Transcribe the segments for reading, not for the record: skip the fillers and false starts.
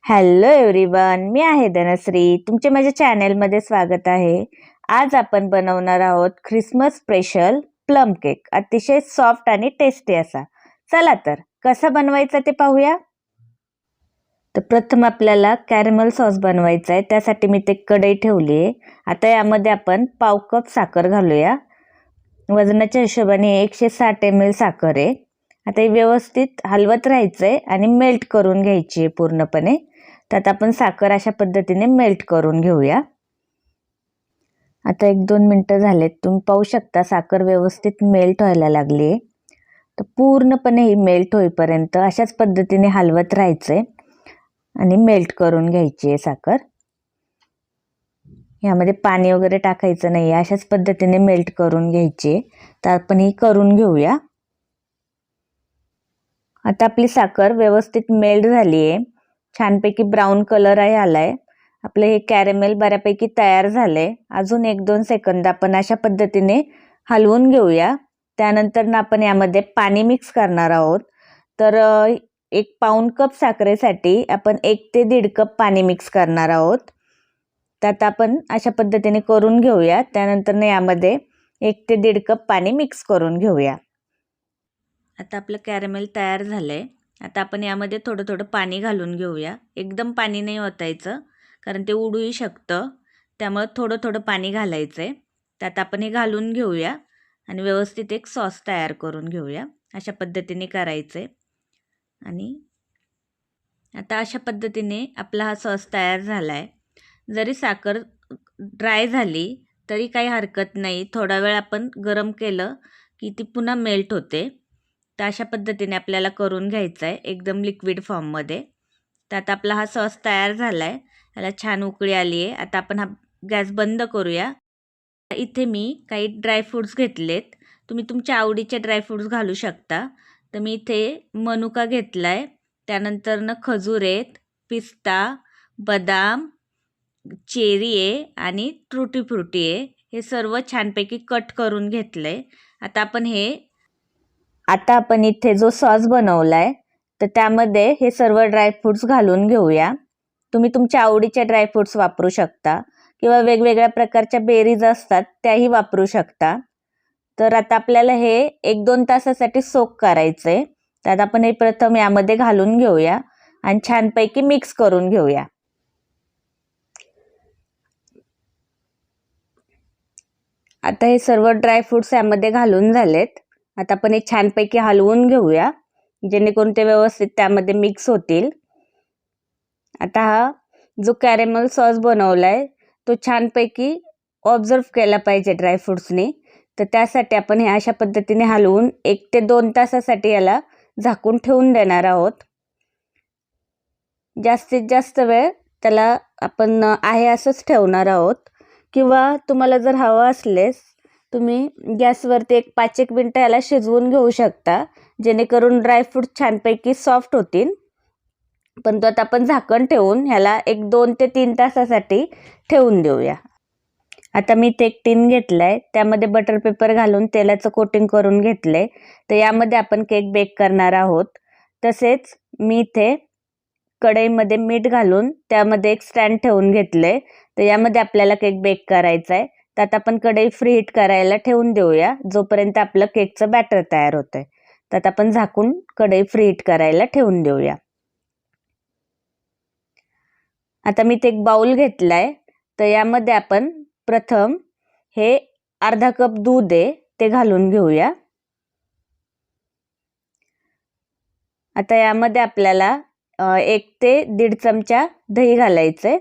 Hello everyone, मी आहे धनश्री. तुमचे माझ्या चॅनेलमध्ये स्वागत आहे. आज आपण बनवणार आहोत ख्रिसमस स्पेशल प्लम केक. अतिशय सॉफ्ट आणि टेस्टी असा. चला तर कसा बनवायचा ते पाहूया. तर प्रथम आपल्याला कॅरमल सॉस बनवायचा आहे. त्यासाठी मी ते कढई ठेवली आहे. आता यामध्ये आपण पाव कप साखर घालूया. वजनाच्या हिशोबाने 160 ml साखर आहे. आता हे व्यवस्थित हलवत राहायचंय आणि मेल्ट करून घ्यायची आहे पूर्णपणे. त्यात आपण साखर अशा पद्धतीने मेल्ट करून घेऊया. आता 1-2 मिनिटं झालेत. तुम्ही पाहू शकता साखर व्यवस्थित मेल्ट व्हायला लागली आहे. तर पूर्णपणे ही मेल्ट होईपर्यंत अशाच पद्धतीने हलवत राहायचंय आणि मेल्ट करून घ्यायची आहे साखर. यामध्ये पाणी वगैरे टाकायचं नाही, अशाच पद्धतीने मेल्ट करून घ्यायची. तर आपण ही करून घेऊया. आता आपली साखर व्यवस्थित मेल्ट झाली आहे. छानपैकी ब्राऊन कलर आहे आलाय. आपलं हे कॅरेमेल बऱ्यापैकी तयार झालंय. अजून 1-2 सेकंद आपण अशा पद्धतीने हलवून घेऊया. त्यानंतर आपण यामध्ये पाणी मिक्स करणार आहोत. तर 1 पाऊण कप साखरेसाठी आपण 1 ते 1.5 कप पाणी मिक्स करणार आहोत. त्यात आपण अशा पद्धतीने करून घेऊया. त्यानंतर यामध्ये 1 ते 1.5 कप पाणी मिक्स करून घेऊया. आता आपलं कॅरेमेल तयार झालंय. आता आपण यामध्ये थोडं थोडं पाणी घालून घेऊया. एकदम पाणी नाही ओतायचं, कारण ते उडूही शकतं. त्यामुळे थोडं थोडं पाणी घालायचं आहे. त्यात आपण हे घालून घेऊया आणि व्यवस्थित एक सॉस तयार करून घेऊया. अशा पद्धतीने करायचं आहे. आणि आता अशा पद्धतीने आपला हा सॉस तयार झाला आहे. जरी साखर ड्राय झाली तरी काही हरकत नाही. थोडा वेळ आपण गरम केलं की ती पुन्हा मेल्ट होते. तर अशा पद्धतीने आपल्याला करून घ्यायचं आहे एकदम लिक्विड फॉर्ममध्ये. त्यात आपला हा सॉस तयार झाला आहे. याला छान उकळी आली आहे. आता आपण हा गॅस बंद करूया. इथे मी काही ड्रायफ्रूट्स घेतलेत. तुम्ही तुमच्या आवडीचे ड्रायफ्रूट्स घालू शकता. तर मी इथे मनुका घेतला आहे. त्यानंतर खजूर आहेत, पिस्ता, बदाम, चेरी आहे आणि ट्रुटी फ्रुटी आहे. हे सर्व छानपैकी कट करून घेतलं आहे. आता आपण इथे जो सॉस बनवलाय तर त्यामध्ये हे सर्व ड्रायफ्रुट्स घालून घेऊया. तुम्ही तुमच्या आवडीचे ड्रायफ्रुट्स वापरू शकता किंवा वेगवेगळ्या प्रकारच्या बेरीज असतात त्याही वापरू शकता. तर आता आपल्याला हे 1-2 तासासाठी सोक करायचंय. त्यात आपण हे प्रथम यामध्ये घालून घेऊया आणि छानपैकी मिक्स करून घेऊया. आता हे सर्व ड्रायफ्रुट्स यामध्ये घालून झालेत. आता आपण हे छानपैकी हलवून घेऊया, जेणेकरून ते व्यवस्थित त्यामध्ये मिक्स होतील. आता हा जो कॅरेमल सॉस बनवलाय तो छानपैकी ऑब्झर्व केला पाहिजे ड्रायफ्रुट्सने. तर त्यासाठी आपण हे अशा पद्धतीने हलवून 1 ते 2 तासासाठी याला झाकून ठेवून देणार आहोत. जास्तीत जास्त वेळ त्याला आपण आहे असंच ठेवणार आहोत. किंवा तुम्हाला जर हवं असलेस तुम्ही गॅसवरती 5-1 मिनिटं याला शिजवून घेऊ शकता, जेणेकरून ड्रायफ्रूट छानपैकी सॉफ्ट होतील. पण तो आता आपण झाकण ठेवून ह्याला 2 ते 3 तासासाठी ठेवून देऊया. आता मी इथे एक टीन घेतलाय. त्यामध्ये बटर पेपर घालून तेलाचं कोटिंग करून घेतलंय. तर यामध्ये आपण केक बेक करणार आहोत. तसेच मी इथे कढईमध्ये मीठ घालून त्यामध्ये एक स्टँड ठेवून घेतलंय. तर यामध्ये आपल्याला केक बेक करायचा आहे. त्यात आपण कढई फ्री हीट करायला ठेवून देऊया, जोपर्यंत आपलं केकचं बॅटर तयार होतंय. त्यात आपण झाकून कढई फ्री हीट करायला ठेवून देऊया. आता मी इथे एक बाउल घेतलाय. तर यामध्ये आपण प्रथम हे अर्धा कप दूध आहे ते घालून घेऊया. आता यामध्ये आपल्याला 1 ते 1.5 चमचा दही घालायचंय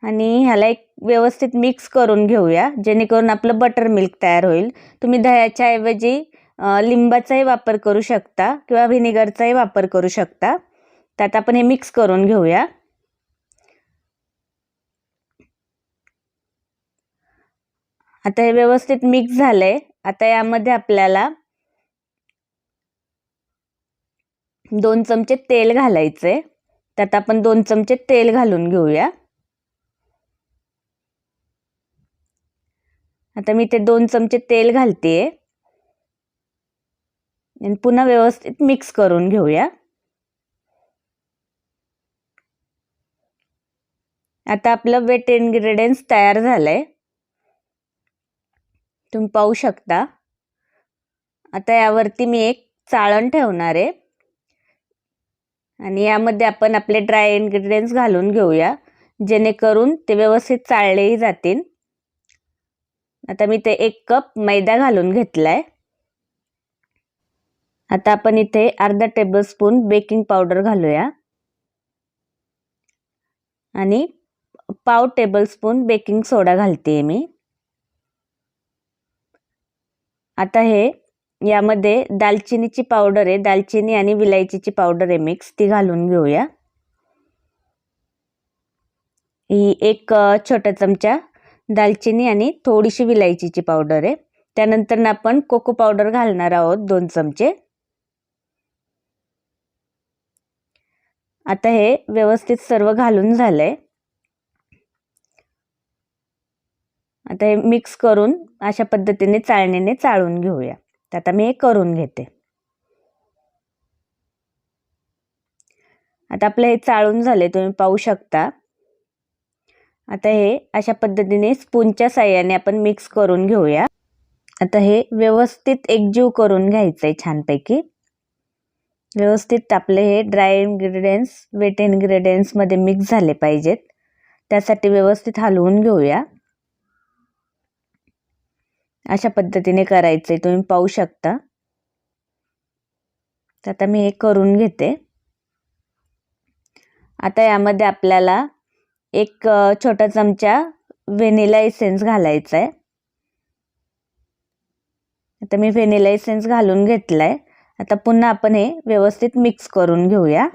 आणि ह्याला एक व्यवस्थित मिक्स करून घेऊया, जेणेकरून आपलं बटर मिल्क तयार होईल. तुम्ही दह्याच्या ऐवजी लिंबाचाही वापर करू शकता किंवा व्हिनेगरचाही वापर करू शकता. त्यात आपण हे मिक्स करून घेऊया. आता हे व्यवस्थित मिक्स झालंय. आता यामध्ये आपल्याला 2 चमचे तेल घालायचंय. त्यात आपण 2 चमचे तेल घालून घेऊया. आता मी ते 2 चमचे तेल घालतेय आणि पुन्हा व्यवस्थित मिक्स करून घेऊया. आता आपलं वेट इन्ग्रेडियंट्स तयार झालंय, तुम्ही पाहू शकता. आता यावरती मी एक चाळण ठेवणार आहे आणि यामध्ये आपण आपले ड्राय इन्ग्रेडियंट्स घालून घेऊया, जेणेकरून ते व्यवस्थित चाळलेही जातील. आता मी ते 1 कप मैदा घालून घेतलाय. आता आपण इथे अर्धा टेबलस्पून बेकिंग पावडर घालूया आणि पाव टेबलस्पून बेकिंग सोडा घालते मी. आता हे यामध्ये दालचिनीची पावडर आहे, दालचिनी आणि विलायचीची पावडर आहे मिक्स, ती घालून घेऊया. ही 1 छोटा चमचा दालचिनी आणि थोडीशी विलायचीची पावडर आहे. त्यानंतर आपण कोको पावडर घालणार आहोत 2 चमचे. आता हे व्यवस्थित सर्व घालून झालंय. आता हे मिक्स करून अशा पद्धतीने चाळणीने चाळून घेऊया. आता मी हे करून घेते. आता आपलं हे चाळून झाले, तुम्ही पाहू शकता. आता हे अशा पद्धतीने स्पूनच्या साहाय्याने आपण मिक्स करून घेऊया. आता हे व्यवस्थित एकजीव करून घ्यायचंय छानपैकी. व्यवस्थित आपले हे ड्राय इन्ग्रेडियंट्स वेट इन्ग्रेडियंट्स मध्ये मिक्स झाले पाहिजेत, त्यासाठी व्यवस्थित हलवून घेऊया. अशा पद्धतीने करायचंय, तुम्ही पाहू शकता. आता मी हे करून घेते. आता यामध्ये आपल्याला 1 छोटा चमचा व्हॅनिला एसेन्स घालायचा आहे. आता मी व्हॅनिला एसेन्स घालून घेतलाय. आता पुन्हा आपण हे व्यवस्थित मिक्स करून घेऊया.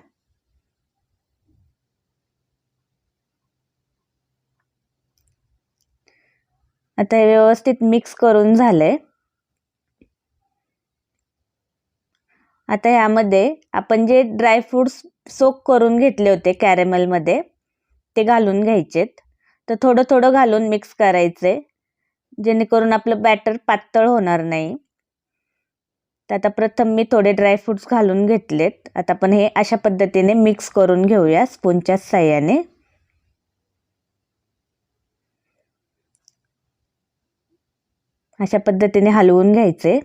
आता हे व्यवस्थित मिक्स करून झालंय. आता यामध्ये आपण जे ड्राय फ्रूट्स सोक करून घेतले होते कॅरेमेल मध्ये, ते घालून घ्यायचेत. तर थोडं थोडं घालून मिक्स करायचे, जेणेकरून आपलं बॅटर पातळ होणार नाही. तर आता प्रथम मी थोडे ड्राय फ्रूट्स घालून घेतलेत. आता आपण हे अशा पद्धतीने मिक्स करून घेऊया स्पूनच्या साहाय्याने. अशा पद्धतीने हलवून घ्यायचे.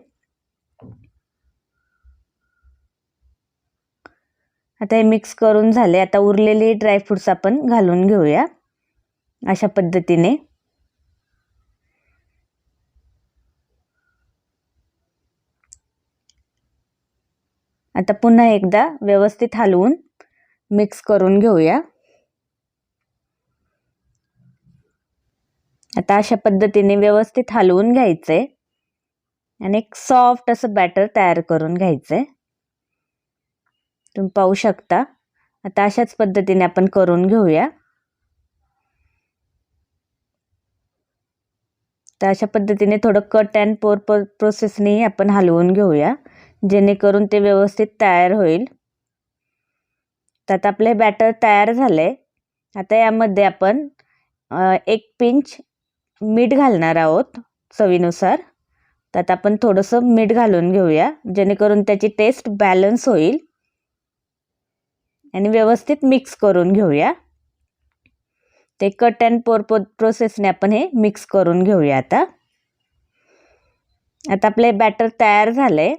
आता हे मिक्स करून झाले. आता उरलेले ड्राय फ्रूट्स आपण घालून घेऊया अशा पद्धतीने. आता पुन्हा एकदा व्यवस्थित हलवून मिक्स करून घेऊया. आता अशा पद्धतीने व्यवस्थित हलवून घ्यायचंय आणि एक सॉफ्ट असं बॅटर तयार करून घ्यायचंय. तुम्ही पाहू शकता. आता अशाच पद्धतीने आपण करून घेऊया. तर अशा पद्धतीने थोडं कट अँड पोर प्रोसेसने आपण हलवून घेऊया, जेणेकरून ते व्यवस्थित तयार होईल. तर आता आपले बॅटर तयार झालंय. आता यामध्ये आपण 1 पिंच मीठ घालणार आहोत चवीनुसार. तर आता आपण थोडंसं मीठ घालून घेऊया, जेणेकरून त्याची टेस्ट बॅलन्स होईल. आणि व्यवस्थित मिक्स करून घेऊया. ते कट अँड पोर प्रोसेसने आपण हे मिक्स करून घेऊया. आता आपले बॅटर तयार झालंय,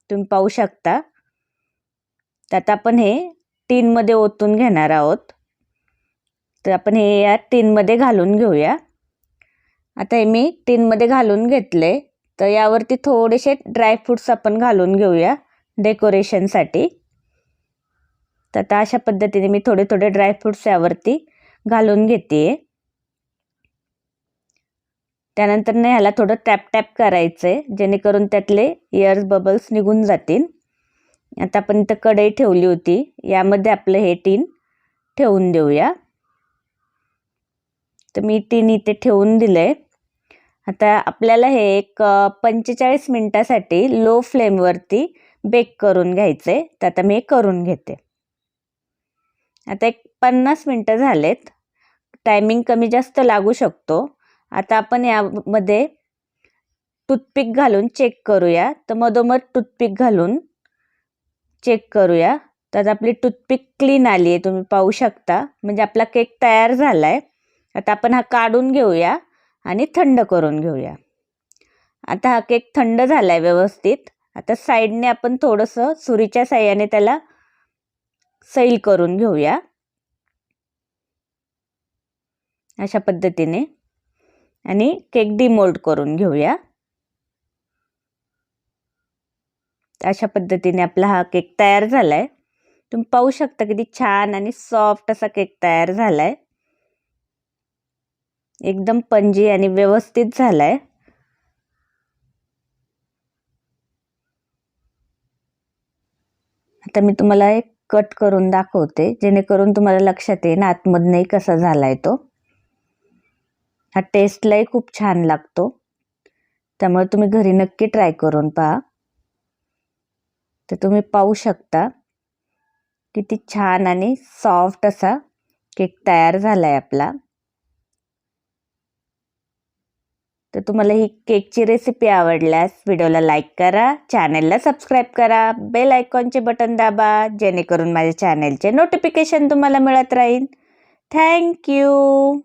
तुम्ही पाहू शकता. तर आता आपण हे टीनमध्ये ओतून घेणार आहोत. तर आपण हे या टीनमध्ये घालून घेऊया. आता हे मी टीनमध्ये घालून घेतले. तर यावरती थोडेसे ड्रायफ्रूट्स आपण घालून घेऊया डेकोरेशनसाठी. तर आता अशा पद्धतीने मी थोडे थोडे ड्रायफ्रूट्स यावरती घालून घेते. त्यानंतर ह्याला थोडं टॅप टॅप करायचंय, जेणेकरून त्यातले एअर बबल्स निघून जातील. आता आपण इथं कढई ठेवली होती, यामध्ये आपलं हे टीन ठेवून देऊया. तर मी टीन इथे ठेवून दिलंय. आता आपल्याला हे एक 45 मिनिटासाठी लो फ्लेमवरती बेक करून घ्यायचंय. तर आता मी करून घेते. आता एक 50 मिनिटं झालेत. टायमिंग कमी जास्त लागू शकतो. आता आपण यामध्ये टूथपिक घालून चेक करूया. तर मधोमध टूथपिक घालून चेक करूया. तर आपली टूथपिक क्लीन आली आहे, तुम्ही पाहू शकता. म्हणजे आपला केक तयार झाला आहे. आता आपण हा काढून घेऊया आणि थंड करून घेऊया. आता हा केक थंड झाला आहे व्यवस्थित. आता साईडने आपण थोडंसं सुरीच्या साह्याने त्याला सैल करून घेऊया अशा पद्धतीने, आणि केक डिमोल्ड करून घेऊया. अशा पद्धतीने आपला हा केक तयार झालाय. तुम्ही पाहू शकता किती छान आणि सॉफ्ट असा केक तयार झालाय. एकदम पंजी आणि व्यवस्थित झालाय. आता मी तुम्हाला एक कट करून दाखवते, जेणेकरून तुम्हाला लक्षात येईल आतमधनही कसा झालाय तो. हा टेस्टलाही खूप छान लागतो, त्यामुळे तुम्ही घरी नक्की ट्राय करून पहा. तर तुम्ही पाहू शकता किती छान आणि सॉफ्ट असा केक तयार झालाय आपला. तर तुम्हाला ही केकची रेसिपी आवडल्यास व्हिडिओला लाईक करा, चॅनेलला सबस्क्राईब करा, बेल आयकॉनचे बटन दाबा, जेणेकरून माझ्या चॅनेलचे नोटिफिकेशन तुम्हाला मिळत राहील. Thank you.